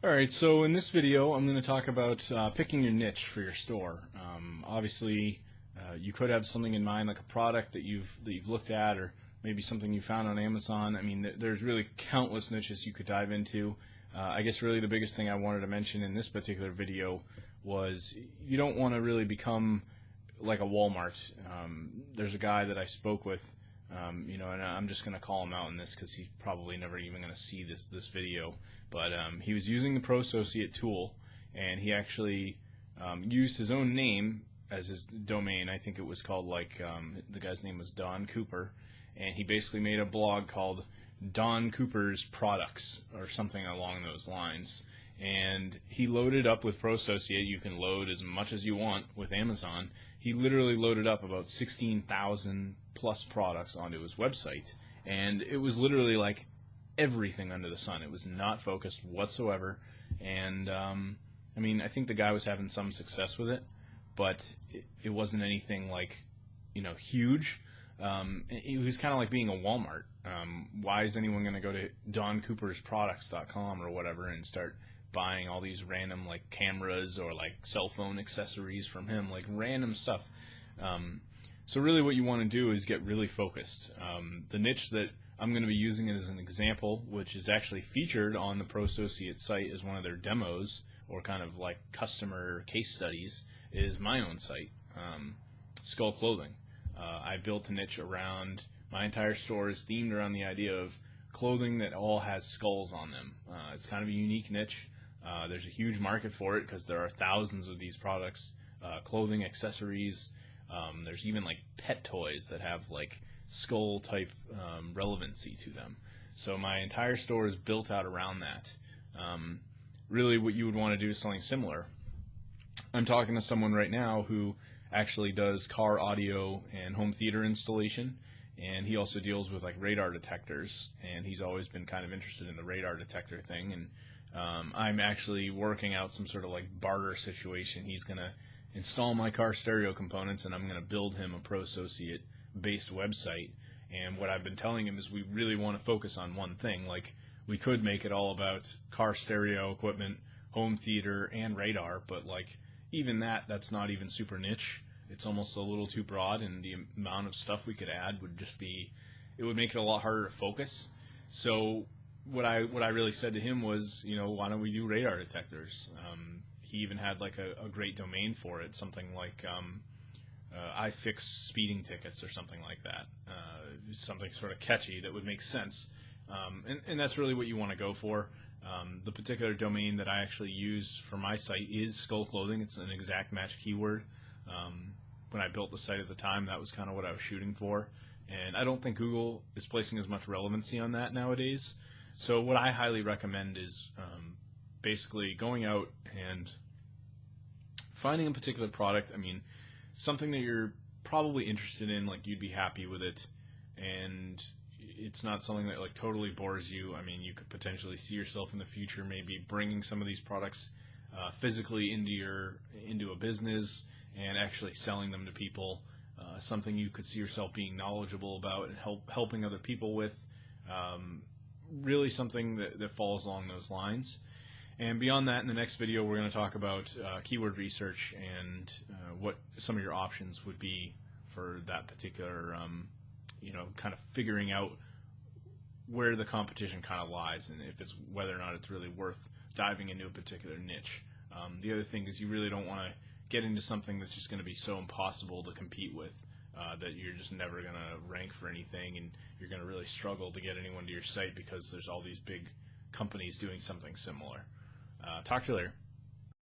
Alright, so in this video I'm going to talk about picking your niche for your store. Obviously, you could have something in mind, like a product that you've looked at, or maybe something you found on Amazon. I mean, there's really countless niches you could dive into. I guess really the biggest thing I wanted to mention in this particular video was you don't want to really become like a Walmart. There's a guy that I spoke with, and I'm just going to call him out in this because he's probably never even going to see this video. But he was using the Pro Associate tool, and he actually used his own name as his domain. I think it was called the guy's name was Don Cooper, and he basically made a blog called Don Cooper's Products or something along those lines. And he loaded up with Pro Associate. You can load as much as you want with Amazon. He literally loaded up about 16,000 plus products onto his website, and it was literally like everything under the sun. It was not focused whatsoever, and I think the guy was having some success with it, but it wasn't anything huge. It was kind of like being a Walmart. Why is anyone going to go to doncoopersproducts.com or whatever and start buying all these random cameras or cell phone accessories from him, random stuff? So really what you want to do is get really focused. The niche that I'm going to be using it as an example, which is actually featured on the Pro Associate site as one of their demos or kind of like customer case studies, is my own site, Skull Clothing. I built a niche around, my entire store is themed around the idea of clothing that all has skulls on them. It's kind of a unique niche. There's a huge market for it because there are thousands of these products, clothing, accessories. There's even pet toys that have skull type relevancy to them. So my entire store is built out around that. Really what you would want to do is something similar. I'm talking to someone right now who actually does car audio and home theater installation, and he also deals with radar detectors, and he's always been kind of interested in the radar detector thing. And I'm actually working out some sort of barter situation. He's going to install my car stereo components, and I'm going to build him a Pro Associate based website. And what I've been telling him is we really want to focus on one thing. We could make it all about car stereo equipment, home theater, and radar, but even that's not even super niche. It's almost a little too broad, and the amount of stuff we could add would just be, it would make it a lot harder to focus. So what I really said to him was, why don't we do radar detectors? He even had a great domain for it, something like I fix speeding tickets or something like that. Something sort of catchy that would make sense. And that's really what you want to go for. The particular domain that I actually use for my site is Skull Clothing. It's an exact match keyword. When I built the site at the time, that was kind of what I was shooting for. And I don't think Google is placing as much relevancy on that nowadays. So what I highly recommend is basically going out and finding a particular product. Something that you're probably interested in, you'd be happy with it, and it's not something that totally bores you. You could potentially see yourself in the future maybe bringing some of these products physically into a business and actually selling them to people. Something you could see yourself being knowledgeable about and helping other people with. Really something that falls along those lines. And beyond that, in the next video, we're going to talk about keyword research and what some of your options would be for that particular, kind of figuring out where the competition kind of lies, and if it's whether or not it's really worth diving into a particular niche. The other thing is you really don't want to get into something that's just going to be so impossible to compete with that you're just never going to rank for anything, and you're going to really struggle to get anyone to your site because there's all these big companies doing something similar. Talk to you later.